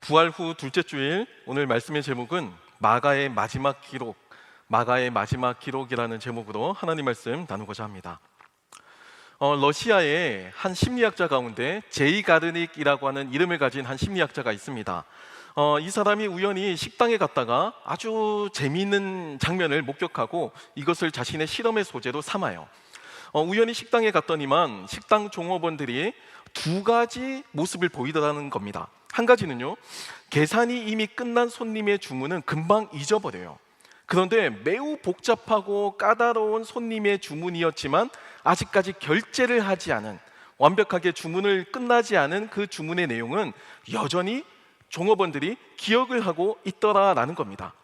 부활 후 둘째 주일, 오늘 말씀의 제목은 마가의 마지막 기록, 마가의 마지막 기록이라는 제목으로 하나님 말씀 나누고자 합니다. 러시아의 한 심리학자 가운데 제이 가르닉이라고 하는 이름을 가진 한 심리학자가 있습니다. 이 사람이 우연히 식당에 갔다가 아주 재미있는 장면을 목격하고 이것을 자신의 실험의 소재로 삼아요. 우연히 식당에 갔더니만 식당 종업원들이 두 가지 모습을 보이더라는 겁니다. 한 가지는요, 계산이 이미 끝난 손님의 주문은 금방 잊어버려요. 그런데 매우 복잡하고 까다로운 손님의 주문이었지만 아직까지 결제를 하지 않은, 완벽하게 주문을 끝나지 않은 그 주문의 내용은 여전히 종업원들이 기억을 하고 있더라라는 겁니다.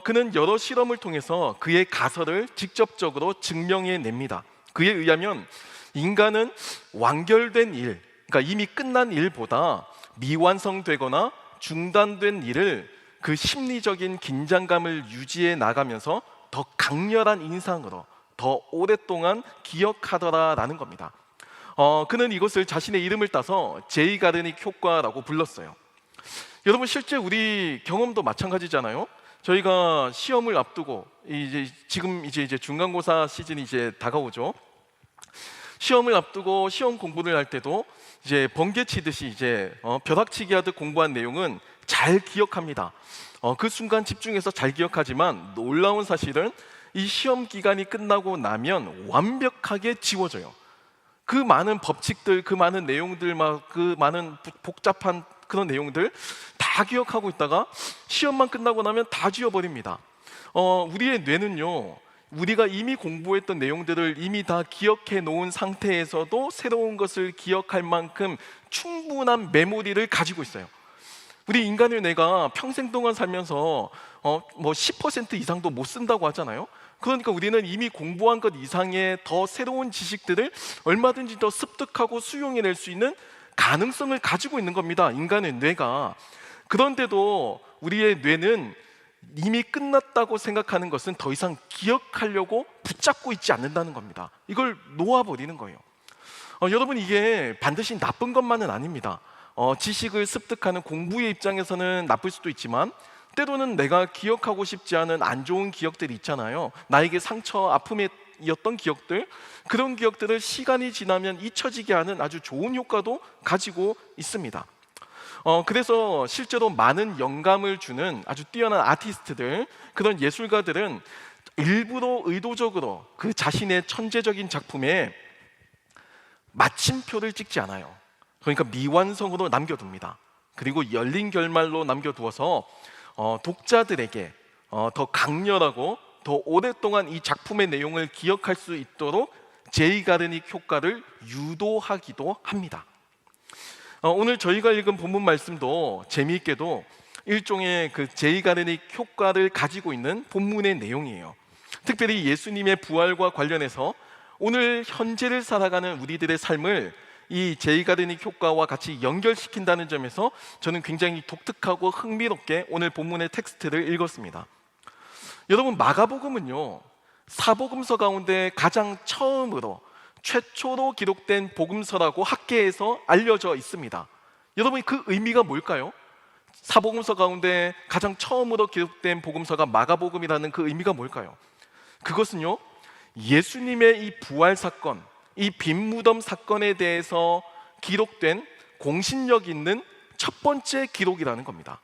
그는 여러 실험을 통해서 그의 가설을 직접적으로 증명해냅니다. 그에 의하면 인간은 완결된 일, 그러니까 이미 끝난 일보다 미완성되거나 중단된 일을 그 심리적인 긴장감을 유지해 나가면서 더 강렬한 인상으로 더 오랫동안 기억하더라라는 겁니다. 그는 이것을 자신의 이름을 따서 제이 가르닉 효과라고 불렀어요. 여러분, 실제 우리 경험도 마찬가지잖아요. 저희가 시험을 앞두고 지금 이제 중간고사 시즌이 이제 다가오죠. 시험을 앞두고 시험 공부를 할 때도 이제 번개 치듯이 벼락치기 하듯 공부한 내용은 잘 기억합니다. 그 순간 집중해서 잘 기억하지만 놀라운 사실은 이 시험 기간이 끝나고 나면 완벽하게 지워져요. 그 많은 법칙들, 그 많은 내용들, 그 많은 복잡한 그런 내용들 다 기억하고 있다가 시험만 끝나고 나면 다 지워버립니다. 우리의 뇌는요, 우리가 이미 공부했던 내용들을 이미 다 기억해 놓은 상태에서도 새로운 것을 기억할 만큼 충분한 메모리를 가지고 있어요. 우리 인간의 뇌가 평생 동안 살면서 10% 이상도 못 쓴다고 하잖아요. 그러니까 우리는 이미 공부한 것 이상의 더 새로운 지식들을 얼마든지 더 습득하고 수용해낼 수 있는 가능성을 가지고 있는 겁니다, 인간의 뇌가. 그런데도 우리의 뇌는 이미 끝났다고 생각하는 것은 더 이상 기억하려고 붙잡고 있지 않는다는 겁니다. 이걸 놓아버리는 거예요. 여러분, 이게 반드시 나쁜 것만은 아닙니다. 지식을 습득하는 공부의 입장에서는 나쁠 수도 있지만 때로는 내가 기억하고 싶지 않은 안 좋은 기억들이 있잖아요. 나에게 상처, 아픔이었던 기억들, 그런 기억들을 시간이 지나면 잊혀지게 하는 아주 좋은 효과도 가지고 있습니다. 그래서 실제로 많은 영감을 주는 아주 뛰어난 아티스트들, 그런 예술가들은 일부러 의도적으로 그 자신의 천재적인 작품에 마침표를 찍지 않아요. 그러니까 미완성으로 남겨둡니다. 그리고 열린 결말로 남겨두어서 독자들에게 더 강렬하고 더 오랫동안 이 작품의 내용을 기억할 수 있도록 제이 가르닉 효과를 유도하기도 합니다. 오늘 저희가 읽은 본문 말씀도 재미있게도 일종의 그 제이 가르닉 효과를 가지고 있는 본문의 내용이에요. 특별히 예수님의 부활과 관련해서 오늘 현재를 살아가는 우리들의 삶을 이 제이 가르닉 효과와 같이 연결시킨다는 점에서 저는 굉장히 독특하고 흥미롭게 오늘 본문의 텍스트를 읽었습니다. 여러분, 마가복음은요, 사복음서 가운데 가장 처음으로 최초로 기록된 복음서라고 학계에서 알려져 있습니다. 여러분, 그 의미가 뭘까요? 사복음서 가운데 가장 처음으로 기록된 복음서가 마가복음이라는 그 의미가 뭘까요? 그것은요, 예수님의 이 부활 사건, 이 빈무덤 사건에 대해서 기록된 공신력 있는 첫 번째 기록이라는 겁니다.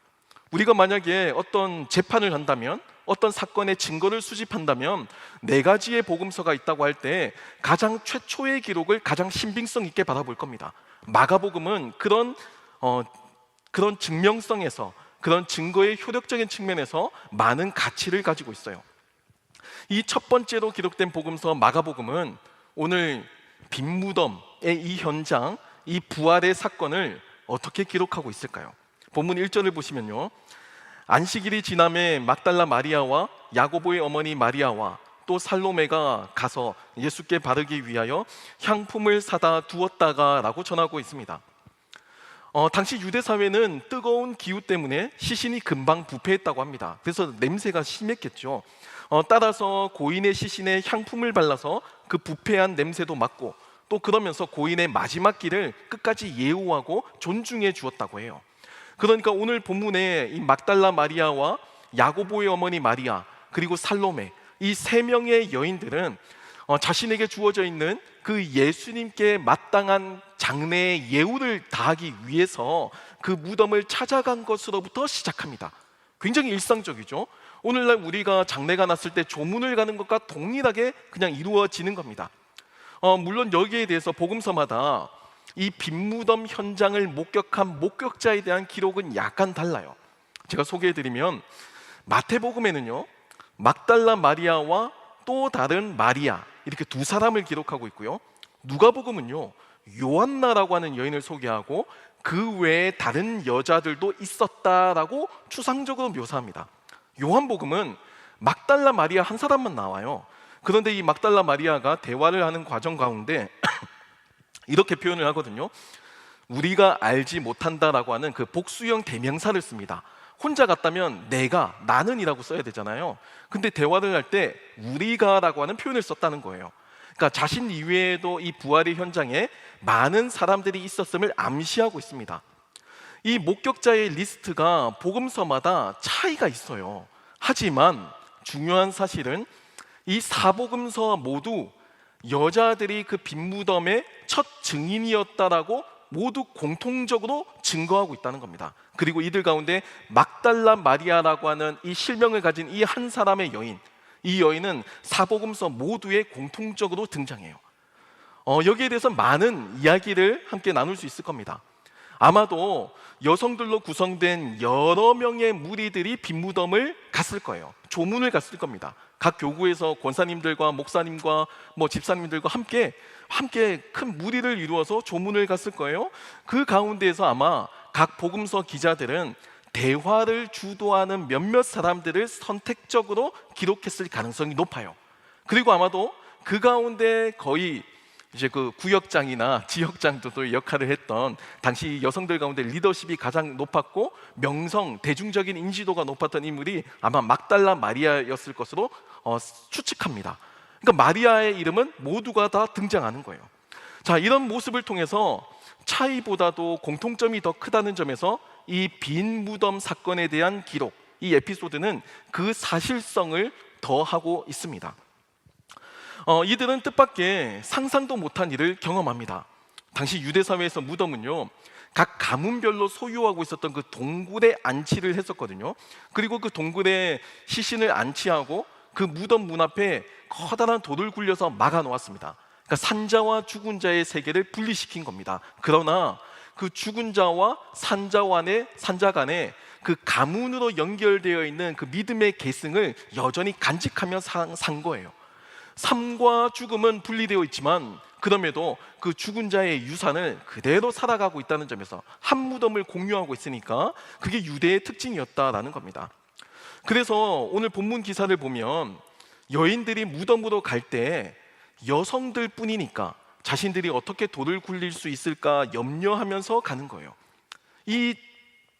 우리가 만약에 어떤 재판을 한다면, 어떤 사건의 증거를 수집한다면 네 가지의 복음서가 있다고 할 때 가장 최초의 기록을 가장 신빙성 있게 바라볼 겁니다. 마가복음은 그런 증명성에서, 그런 증거의 효력적인 측면에서 많은 가치를 가지고 있어요. 이 첫 번째로 기록된 복음서 마가복음은 오늘 빈무덤의 이 현장, 이 부활의 사건을 어떻게 기록하고 있을까요? 본문 1절을 보시면요, 안식일이 지남에 막달라 마리아와 야고보의 어머니 마리아와 또 살로메가 가서 예수께 바르기 위하여 향품을 사다 두었다가 라고 전하고 있습니다. 당시 유대 사회는 뜨거운 기후 때문에 시신이 금방 부패했다고 합니다. 그래서 냄새가 심했겠죠. 따라서 고인의 시신에 향품을 발라서 그 부패한 냄새도 맡고, 또 그러면서 고인의 마지막 길을 끝까지 예우하고 존중해 주었다고 해요. 그러니까 오늘 본문에 이 막달라 마리아와 야고보의 어머니 마리아 그리고 살로메, 이 세 명의 여인들은 자신에게 주어져 있는 그 예수님께 마땅한 장례의 예우를 다하기 위해서 그 무덤을 찾아간 것으로부터 시작합니다. 굉장히 일상적이죠. 오늘날 우리가 장례가 났을 때 조문을 가는 것과 동일하게 그냥 이루어지는 겁니다. 물론 여기에 대해서 복음서마다 이 빈무덤 현장을 목격한 목격자에 대한 기록은 약간 달라요. 제가 소개해드리면 마태복음에는요, 막달라 마리아와 또 다른 마리아, 이렇게 두 사람을 기록하고 있고요. 누가복음은요, 요한나라고 하는 여인을 소개하고 그 외에 다른 여자들도 있었다라고 추상적으로 묘사합니다. 요한복음은 막달라 마리아 한 사람만 나와요. 그런데 이 막달라 마리아가 대화를 하는 과정 가운데 이렇게 표현을 하거든요. 우리가 알지 못한다라고 하는 그 복수형 대명사를 씁니다. 혼자 같다면 내가, 나는이라고 써야 되잖아요. 근데 대화를 할 때 우리가라고 하는 표현을 썼다는 거예요. 그러니까 자신 이외에도 이 부활의 현장에 많은 사람들이 있었음을 암시하고 있습니다. 이 목격자의 리스트가 복음서마다 차이가 있어요. 하지만 중요한 사실은 이 사복음서 모두 여자들이 그 빈무덤의 첫 증인이었다라고 모두 공통적으로 증거하고 있다는 겁니다. 그리고 이들 가운데 막달라 마리아라고 하는 이 실명을 가진 이 한 사람의 여인, 이 여인은 사복음서 모두에 공통적으로 등장해요. 여기에 대해서 많은 이야기를 함께 나눌 수 있을 겁니다. 아마도 여성들로 구성된 여러 명의 무리들이 빈무덤을 갔을 거예요. 조문을 갔을 겁니다. 각 교구에서 권사님들과 목사님과 집사님들과 함께 큰 무리를 이루어서 조문을 갔을 거예요. 그 가운데에서 아마 각 복음서 기자들은 대화를 주도하는 몇몇 사람들을 선택적으로 기록했을 가능성이 높아요. 그리고 아마도 그 가운데 거의 이제 그 구역장이나 지역장도 역할을 했던 당시 여성들 가운데 리더십이 가장 높았고 명성, 대중적인 인지도가 높았던 인물이 아마 막달라 마리아였을 것으로 추측합니다. 그러니까 마리아의 이름은 모두가 다 등장하는 거예요. 자, 이런 모습을 통해서 차이보다도 공통점이 더 크다는 점에서 이 빈 무덤 사건에 대한 기록, 이 에피소드는 그 사실성을 더하고 있습니다. 이들은 뜻밖의 상상도 못한 일을 경험합니다. 당시 유대 사회에서 무덤은요, 각 가문별로 소유하고 있었던 그 동굴에 안치를 했었거든요. 그리고 그 동굴에 시신을 안치하고 그 무덤 문 앞에 커다란 돌을 굴려서 막아 놓았습니다. 그러니까 산자와 죽은 자의 세계를 분리시킨 겁니다. 그러나 그 죽은 자와 산자 간에 그 가문으로 연결되어 있는 그 믿음의 계승을 여전히 간직하며 산 거예요. 삶과 죽음은 분리되어 있지만 그럼에도 그 죽은 자의 유산을 그대로 살아가고 있다는 점에서 한 무덤을 공유하고 있으니까 그게 유대의 특징이었다라는 겁니다. 그래서 오늘 본문 기사를 보면 여인들이 무덤으로 갈 때 여성들 뿐이니까 자신들이 어떻게 돌을 굴릴 수 있을까 염려하면서 가는 거예요. 이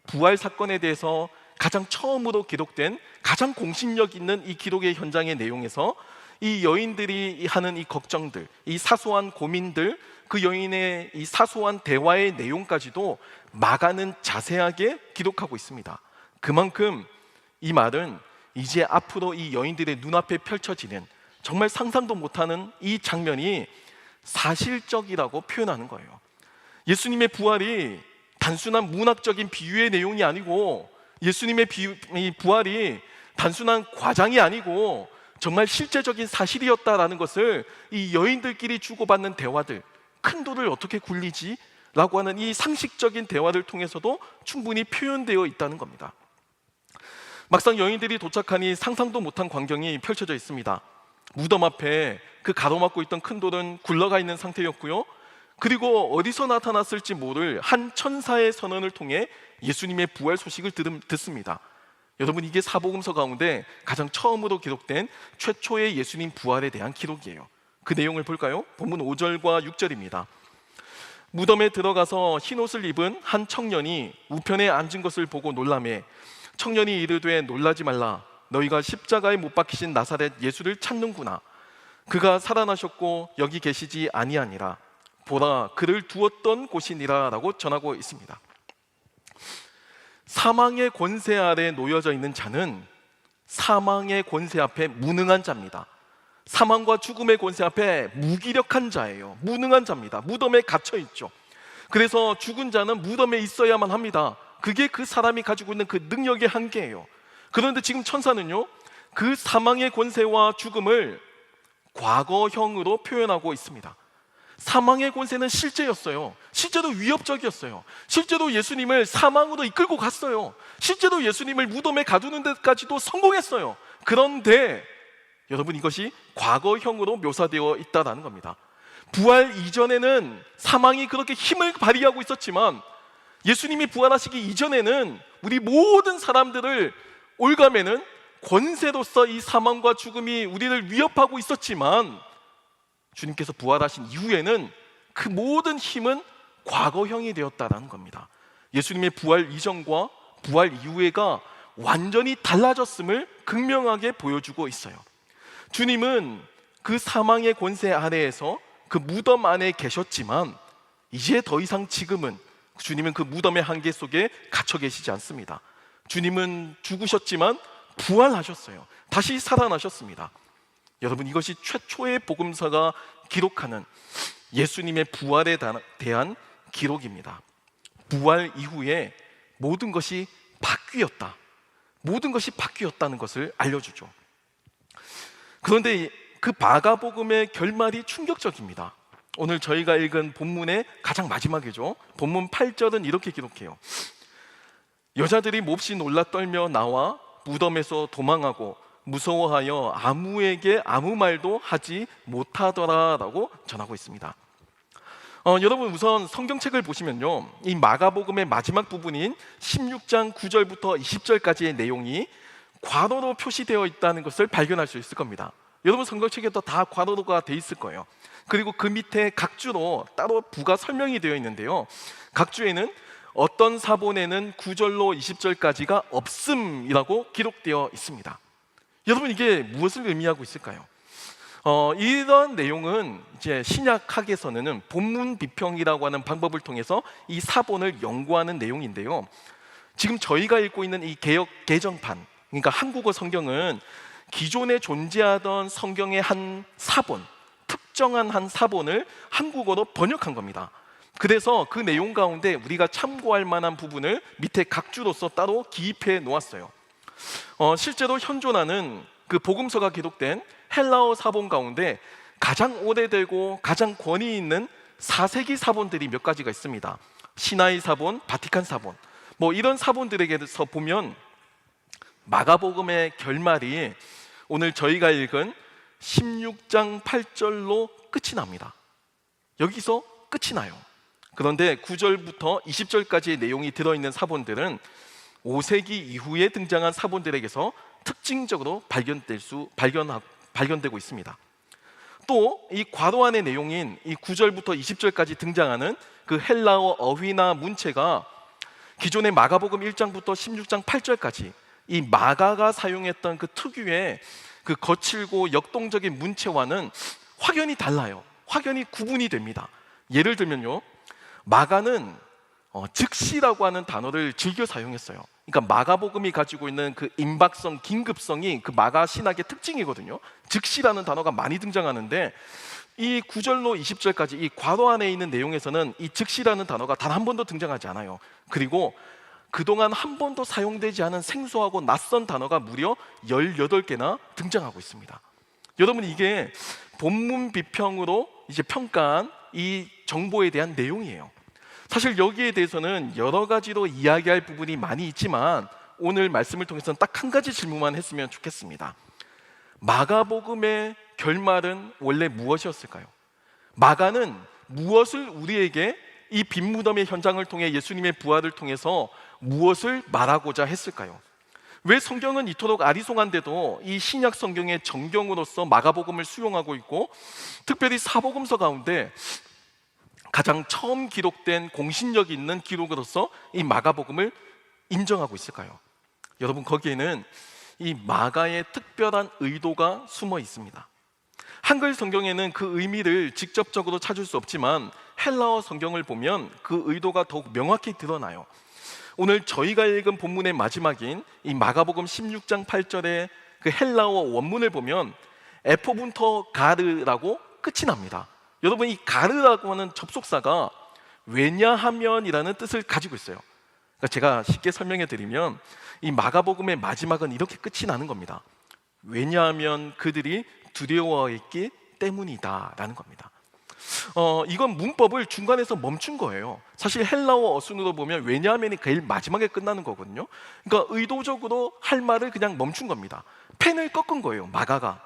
부활 사건에 대해서 가장 처음으로 기록된 가장 공신력 있는 이 기록의 현장의 내용에서 이 여인들이 하는 이 걱정들, 이 사소한 고민들, 그 여인의 이 사소한 대화의 내용까지도 마가는 자세하게 기록하고 있습니다. 그만큼 이 말은 이제 앞으로 이 여인들의 눈앞에 펼쳐지는 정말 상상도 못하는 이 장면이 사실적이라고 표현하는 거예요. 예수님의 부활이 단순한 문학적인 비유의 내용이 아니고, 예수님의 부활이 단순한 과장이 아니고 정말 실제적인 사실이었다라는 것을 이 여인들끼리 주고받는 대화들, 큰 돌을 어떻게 굴리지? 라고 하는 이 상식적인 대화를 통해서도 충분히 표현되어 있다는 겁니다. 막상 여인들이 도착하니 상상도 못한 광경이 펼쳐져 있습니다. 무덤 앞에 그 가로막고 있던 큰 돌은 굴러가 있는 상태였고요. 그리고 어디서 나타났을지 모를 한 천사의 선언을 통해 예수님의 부활 소식을 듣습니다. 여러분, 이게 사복음서 가운데 가장 처음으로 기록된 최초의 예수님 부활에 대한 기록이에요. 그 내용을 볼까요? 본문 5절과 6절입니다. 무덤에 들어가서 흰옷을 입은 한 청년이 우편에 앉은 것을 보고 놀라매 청년이 이르되 놀라지 말라. 너희가 십자가에 못 박히신 나사렛 예수를 찾는구나. 그가 살아나셨고 여기 계시지 아니하니라. 보라, 그를 두었던 곳이니라 라고 전하고 있습니다. 사망의 권세 아래 놓여져 있는 자는 사망의 권세 앞에 무능한 자입니다. 사망과 죽음의 권세 앞에 무기력한 자예요. 무능한 자입니다. 무덤에 갇혀 있죠. 그래서 죽은 자는 무덤에 있어야만 합니다. 그게 그 사람이 가지고 있는 그 능력의 한계예요. 그런데 지금 천사는요, 그 사망의 권세와 죽음을 과거형으로 표현하고 있습니다. 사망의 권세는 실제였어요. 실제로 위협적이었어요. 실제로 예수님을 사망으로 이끌고 갔어요. 실제로 예수님을 무덤에 가두는 데까지도 성공했어요. 그런데 여러분, 이것이 과거형으로 묘사되어 있다는 겁니다. 부활 이전에는 사망이 그렇게 힘을 발휘하고 있었지만 예수님이 부활하시기 이전에는 우리 모든 사람들을 올가매는 권세로서 이 사망과 죽음이 우리를 위협하고 있었지만 주님께서 부활하신 이후에는 그 모든 힘은 과거형이 되었다는 겁니다. 예수님의 부활 이전과 부활 이후에가 완전히 달라졌음을 극명하게 보여주고 있어요. 주님은 그 사망의 권세 아래에서 그 무덤 안에 계셨지만 이제 더 이상 지금은 주님은 그 무덤의 한계 속에 갇혀 계시지 않습니다. 주님은 죽으셨지만 부활하셨어요. 다시 살아나셨습니다. 여러분, 이것이 최초의 복음서가 기록하는 예수님의 부활에 대한 기록입니다. 부활 이후에 모든 것이 바뀌었다. 모든 것이 바뀌었다는 것을 알려주죠. 그런데 그 마가복음의 결말이 충격적입니다. 오늘 저희가 읽은 본문의 가장 마지막이죠. 본문 8절은 이렇게 기록해요. 여자들이 몹시 놀라 떨며 나와 무덤에서 도망하고 무서워하여 아무에게 아무 말도 하지 못하더라라고 전하고 있습니다. 여러분, 우선 성경책을 보시면요, 이 마가복음의 마지막 부분인 16장 9절부터 20절까지의 내용이 괄호로 표시되어 있다는 것을 발견할 수 있을 겁니다. 여러분, 성경책에도 다 괄호가 돼 있을 거예요. 그리고 그 밑에 각 주로 따로 부가 설명이 되어 있는데요, 각 주에는 어떤 사본에는 9절로 20절까지가 없음이라고 기록되어 있습니다. 여러분, 이게 무엇을 의미하고 있을까요? 이런 내용은 이제 신약학에서는 본문 비평이라고 하는 방법을 통해서 이 사본을 연구하는 내용인데요, 지금 저희가 읽고 있는 이 개역 개정판, 그러니까 한국어 성경은 기존에 존재하던 성경의 한 사본, 특정한 한 사본을 한국어로 번역한 겁니다. 그래서 그 내용 가운데 우리가 참고할 만한 부분을 밑에 각주로서 따로 기입해 놓았어요. 실제로 현존하는 그 복음서가 기록된 헬라어 사본 가운데 가장 오래되고 가장 권위 있는 4세기 사본들이 몇 가지가 있습니다. 시나이 사본, 바티칸 사본, 이런 사본들에게서 보면 마가복음의 결말이 오늘 저희가 읽은 16장 8절로 끝이 납니다. 여기서 끝이 나요. 그런데 9절부터 20절까지의 내용이 들어있는 사본들은 5세기 이후에 등장한 사본들에게서 특징적으로 발견되고 있습니다. 또 이 괄호 안의 내용인 이 9절부터 20절까지 등장하는 그 헬라어 어휘나 문체가 기존의 마가복음 1장부터 16장 8절까지 이 마가가 사용했던 그 특유의 그 거칠고 역동적인 문체와는 확연히 달라요. 확연히 구분이 됩니다. 예를 들면요, 마가는 즉시라고 하는 단어를 즐겨 사용했어요. 그러니까 마가복음이 가지고 있는 그 임박성, 긴급성이 그 마가 신학의 특징이거든요. 즉시라는 단어가 많이 등장하는데 이 9절로 20절까지 이 괄호 안에 있는 내용에서는 이 즉시라는 단어가 단 한 번도 등장하지 않아요. 그리고 그동안 한 번도 사용되지 않은 생소하고 낯선 단어가 무려 18개나 등장하고 있습니다. 여러분, 이게 본문 비평으로 이제 평가한 이 정보에 대한 내용이에요. 사실 여기에 대해서는 여러 가지로 이야기할 부분이 많이 있지만 오늘 말씀을 통해서는 딱 한 가지 질문만 했으면 좋겠습니다. 마가복음의 결말은 원래 무엇이었을까요? 마가는 무엇을 우리에게 이 빈무덤의 현장을 통해 예수님의 부활을 통해서 무엇을 말하고자 했을까요? 왜 성경은 이토록 아리송한데도 이 신약 성경의 정경으로서 마가복음을 수용하고 있고 특별히 사복음서 가운데 가장 처음 기록된 공신력 있는 기록으로서 이 마가복음을 인정하고 있을까요? 여러분, 거기에는 이 마가의 특별한 의도가 숨어 있습니다. 한글 성경에는 그 의미를 직접적으로 찾을 수 없지만 헬라어 성경을 보면 그 의도가 더욱 명확히 드러나요. 오늘 저희가 읽은 본문의 마지막인 이 마가복음 16장 8절의 그 헬라어 원문을 보면 에포분터 가르라고 끝이 납니다. 여러분, 이 가르라고 하는 접속사가 왜냐하면이라는 뜻을 가지고 있어요. 그러니까 제가 쉽게 설명해 드리면 이 마가복음의 마지막은 이렇게 끝이 나는 겁니다. 왜냐하면 그들이 두려워했기 때문이다 라는 겁니다. 이건 문법을 중간에서 멈춘 거예요. 사실 헬라어 어순으로 보면 왜냐하면이 제일 마지막에 끝나는 거거든요. 그러니까 의도적으로 할 말을 그냥 멈춘 겁니다. 펜을 꺾은 거예요, 마가가.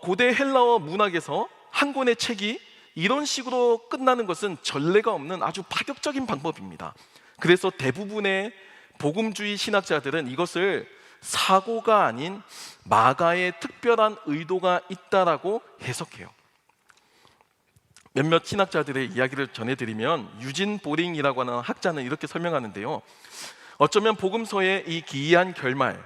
고대 헬라어 문학에서 한 권의 책이 이런 식으로 끝나는 것은 전례가 없는 아주 파격적인 방법입니다. 그래서 대부분의 복음주의 신학자들은 이것을 사고가 아닌 마가의 특별한 의도가 있다라고 해석해요. 몇몇 신학자들의 이야기를 전해드리면 유진 보링이라고 하는 학자는 이렇게 설명하는데요. 어쩌면 복음서의 이 기이한 결말,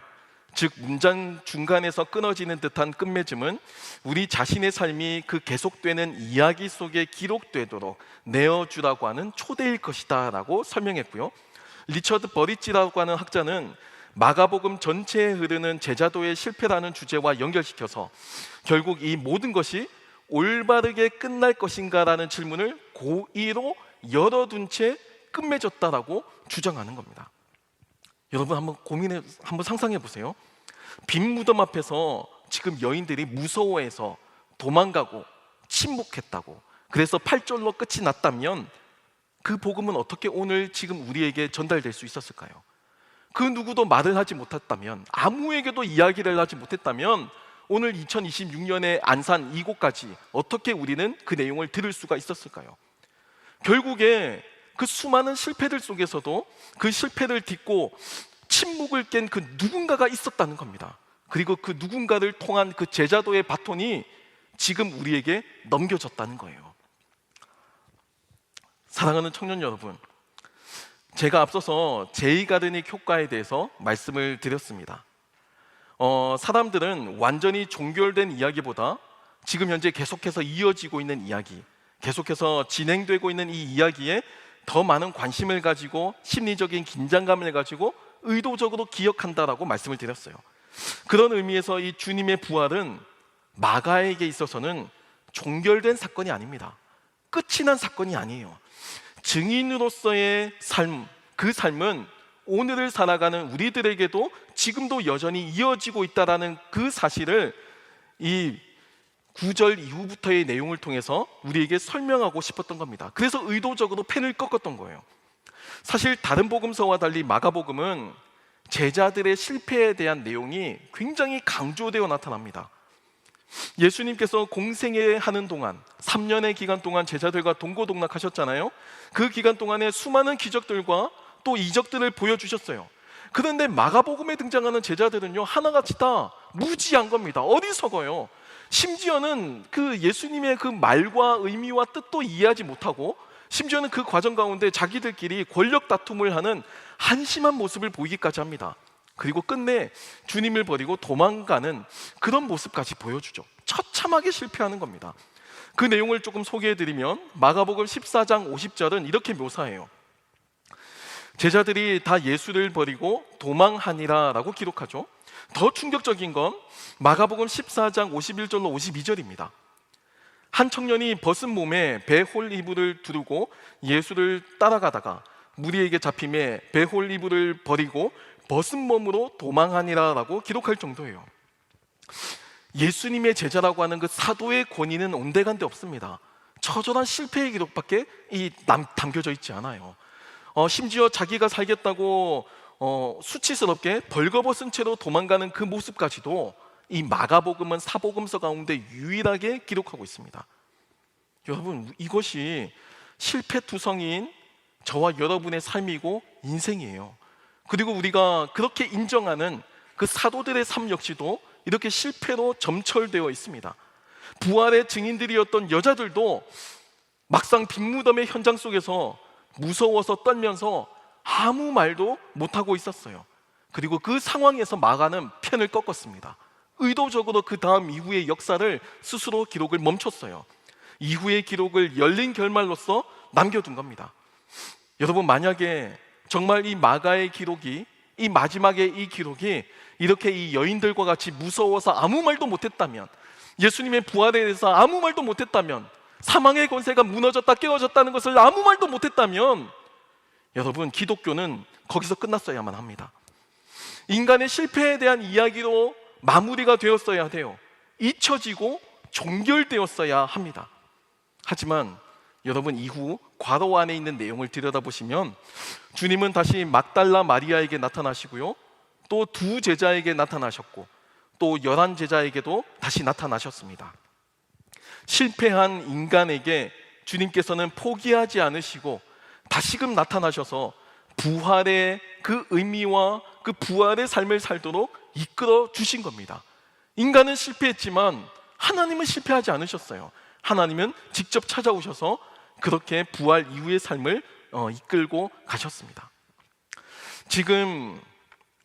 즉 문장 중간에서 끊어지는 듯한 끝맺음은 우리 자신의 삶이 그 계속되는 이야기 속에 기록되도록 내어주라고 하는 초대일 것이다 라고 설명했고요. 리처드 버리치라고 하는 학자는 마가복음 전체에 흐르는 제자도의 실패라는 주제와 연결시켜서 결국 이 모든 것이 올바르게 끝날 것인가라는 질문을 고의로 열어둔 채 끝맺었다라고 주장하는 겁니다. 여러분, 한번 상상해 보세요. 빈 무덤 앞에서 지금 여인들이 무서워해서 도망가고 침묵했다고, 그래서 8절로 끝이 났다면 그 복음은 어떻게 오늘 지금 우리에게 전달될 수 있었을까요? 그 누구도 말을 하지 못했다면, 아무에게도 이야기를 하지 못했다면 오늘 2026년의 안산 이곳까지 어떻게 우리는 그 내용을 들을 수가 있었을까요? 결국에 그 수많은 실패들 속에서도 그 실패를 딛고 침묵을 깬 그 누군가가 있었다는 겁니다. 그리고 그 누군가를 통한 그 제자도의 바톤이 지금 우리에게 넘겨졌다는 거예요. 사랑하는 청년 여러분, 제가 앞서서 제이가르닉 효과에 대해서 말씀을 드렸습니다. 사람들은 완전히 종결된 이야기보다 지금 현재 계속해서 이어지고 있는 이야기, 계속해서 진행되고 있는 이 이야기에 더 많은 관심을 가지고 심리적인 긴장감을 가지고 의도적으로 기억한다라고 말씀을 드렸어요. 그런 의미에서 이 주님의 부활은 마가에게 있어서는 종결된 사건이 아닙니다. 끝이 난 사건이 아니에요. 증인으로서의 삶, 그 삶은 오늘을 살아가는 우리들에게도 지금도 여전히 이어지고 있다라는 그 사실을 이 9절 이후부터의 내용을 통해서 우리에게 설명하고 싶었던 겁니다. 그래서 의도적으로 펜을 꺾었던 거예요. 사실 다른 복음서와 달리 마가복음은 제자들의 실패에 대한 내용이 굉장히 강조되어 나타납니다. 예수님께서 공생애 하는 동안 3년의 기간 동안 제자들과 동고동락하셨잖아요. 그 기간 동안에 수많은 기적들과 또 이적들을 보여주셨어요. 그런데 마가복음에 등장하는 제자들은요, 하나같이 다 무지한 겁니다. 어리석어요. 심지어는 그 예수님의 그 말과 의미와 뜻도 이해하지 못하고, 심지어는 그 과정 가운데 자기들끼리 권력 다툼을 하는 한심한 모습을 보이기까지 합니다. 그리고 끝내 주님을 버리고 도망가는 그런 모습까지 보여주죠. 처참하게 실패하는 겁니다. 그 내용을 조금 소개해드리면 마가복음 14장 50절은 이렇게 묘사해요. 제자들이 다 예수를 버리고 도망하니라 라고 기록하죠. 더 충격적인 건 마가복음 14장 51절로 52절입니다. 한 청년이 벗은 몸에 배홀 이불을 두르고 예수를 따라가다가 무리에게 잡힘에 배홀 이불을 버리고 벗은 몸으로 도망하니라 라고 기록할 정도예요. 예수님의 제자라고 하는 그 사도의 권위는 온데간데 없습니다. 처절한 실패의 기록밖에 담겨져 있지 않아요. 심지어 자기가 살겠다고 수치스럽게 벌거벗은 채로 도망가는 그 모습까지도 이 마가복음은 사복음서 가운데 유일하게 기록하고 있습니다. 여러분, 이것이 실패투성이인 저와 여러분의 삶이고 인생이에요. 그리고 우리가 그렇게 인정하는 그 사도들의 삶 역시도 이렇게 실패로 점철되어 있습니다. 부활의 증인들이었던 여자들도 막상 빈무덤의 현장 속에서 무서워서 떨면서 아무 말도 못하고 있었어요. 그리고 그 상황에서 마가는 펜을 꺾었습니다. 의도적으로 그 다음 이후의 역사를 스스로 기록을 멈췄어요. 이후의 기록을 열린 결말로서 남겨둔 겁니다. 여러분, 만약에 정말 이 마가의 기록이, 이 마지막의 이 기록이 이렇게 이 여인들과 같이 무서워서 아무 말도 못했다면, 예수님의 부활에 대해서 아무 말도 못했다면, 사망의 권세가 무너졌다 깨어졌다는 것을 아무 말도 못했다면, 여러분, 기독교는 거기서 끝났어야만 합니다. 인간의 실패에 대한 이야기로 마무리가 되었어야 돼요. 잊혀지고 종결되었어야 합니다. 하지만 여러분, 이후 괄호 안에 있는 내용을 들여다보시면 주님은 다시 막달라 마리아에게 나타나시고요, 또 두 제자에게 나타나셨고, 또 11 제자에게도 다시 나타나셨습니다. 실패한 인간에게 주님께서는 포기하지 않으시고 다시금 나타나셔서 부활의 그 의미와 그 부활의 삶을 살도록 이끌어 주신 겁니다. 인간은 실패했지만 하나님은 실패하지 않으셨어요. 하나님은 직접 찾아오셔서 그렇게 부활 이후의 삶을 이끌고 가셨습니다. 지금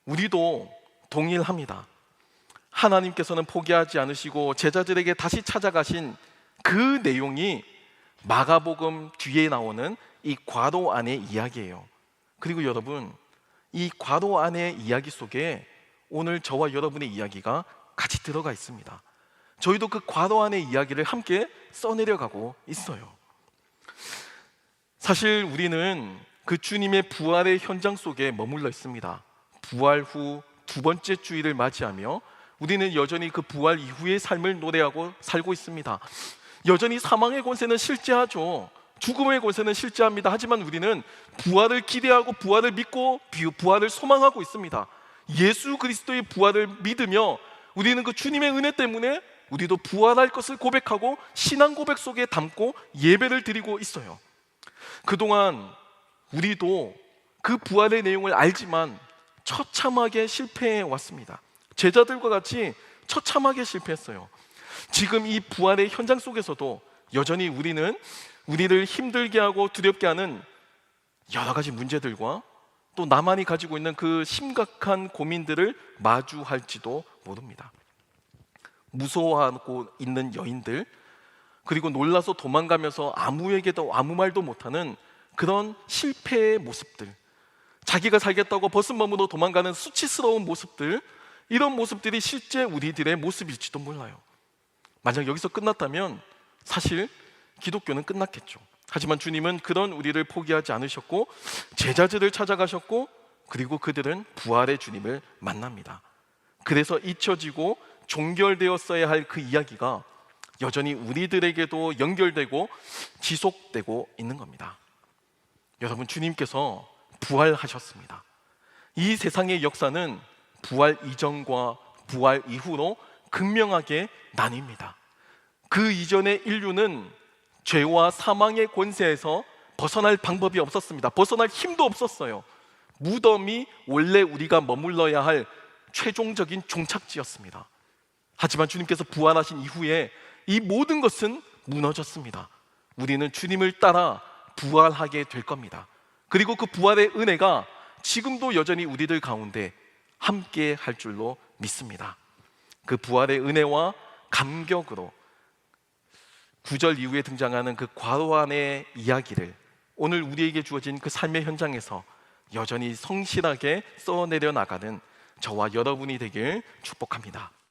우리도 동일합니다. 하나님께서는 포기하지 않으시고 제자들에게 다시 찾아가신 그 내용이 마가복음 뒤에 나오는 이 괄호 안의 이야기예요. 그리고 여러분, 이 괄호 안의 이야기 속에 오늘 저와 여러분의 이야기가 같이 들어가 있습니다. 저희도 그 괄호 안의 이야기를 함께 써내려가고 있어요. 사실 우리는 그 주님의 부활의 현장 속에 머물러 있습니다. 부활 후 두 번째 주일을 맞이하며 우리는 여전히 그 부활 이후의 삶을 노래하고 살고 있습니다. 여전히 사망의 권세는 실제하죠. 죽음의 권세는 실제합니다. 하지만 우리는 부활을 기대하고 부활을 믿고 부활을 소망하고 있습니다. 예수 그리스도의 부활을 믿으며 우리는 그 주님의 은혜 때문에 우리도 부활할 것을 고백하고 신앙 고백 속에 담고 예배를 드리고 있어요. 그동안 우리도 그 부활의 내용을 알지만 처참하게 실패해 왔습니다. 제자들과 같이 처참하게 실패했어요. 지금 이 부활의 현장 속에서도 여전히 우리는 우리를 힘들게 하고 두렵게 하는 여러 가지 문제들과 또 나만이 가지고 있는 그 심각한 고민들을 마주할지도 모릅니다. 무서워하고 있는 여인들, 그리고 놀라서 도망가면서 아무에게도 아무 말도 못하는 그런 실패의 모습들, 자기가 살겠다고 벗은몸으로 도망가는 수치스러운 모습들, 이런 모습들이 실제 우리들의 모습일지도 몰라요. 만약 여기서 끝났다면 사실 기독교는 끝났겠죠. 하지만 주님은 그런 우리를 포기하지 않으셨고 제자들을 찾아가셨고, 그리고 그들은 부활의 주님을 만납니다. 그래서 잊혀지고 종결되었어야 할 그 이야기가 여전히 우리들에게도 연결되고 지속되고 있는 겁니다. 여러분, 주님께서 부활하셨습니다. 이 세상의 역사는 부활 이전과 부활 이후로 극명하게 나뉩니다. 그 이전의 인류는 죄와 사망의 권세에서 벗어날 방법이 없었습니다. 벗어날 힘도 없었어요. 무덤이 원래 우리가 머물러야 할 최종적인 종착지였습니다. 하지만 주님께서 부활하신 이후에 이 모든 것은 무너졌습니다. 우리는 주님을 따라 부활하게 될 겁니다. 그리고 그 부활의 은혜가 지금도 여전히 우리들 가운데 함께 할 줄로 믿습니다. 그 부활의 은혜와 감격으로 9절 이후에 등장하는 그 괄호 안의 이야기를 오늘 우리에게 주어진 그 삶의 현장에서 여전히 성실하게 써내려 나가는 저와 여러분이 되길 축복합니다.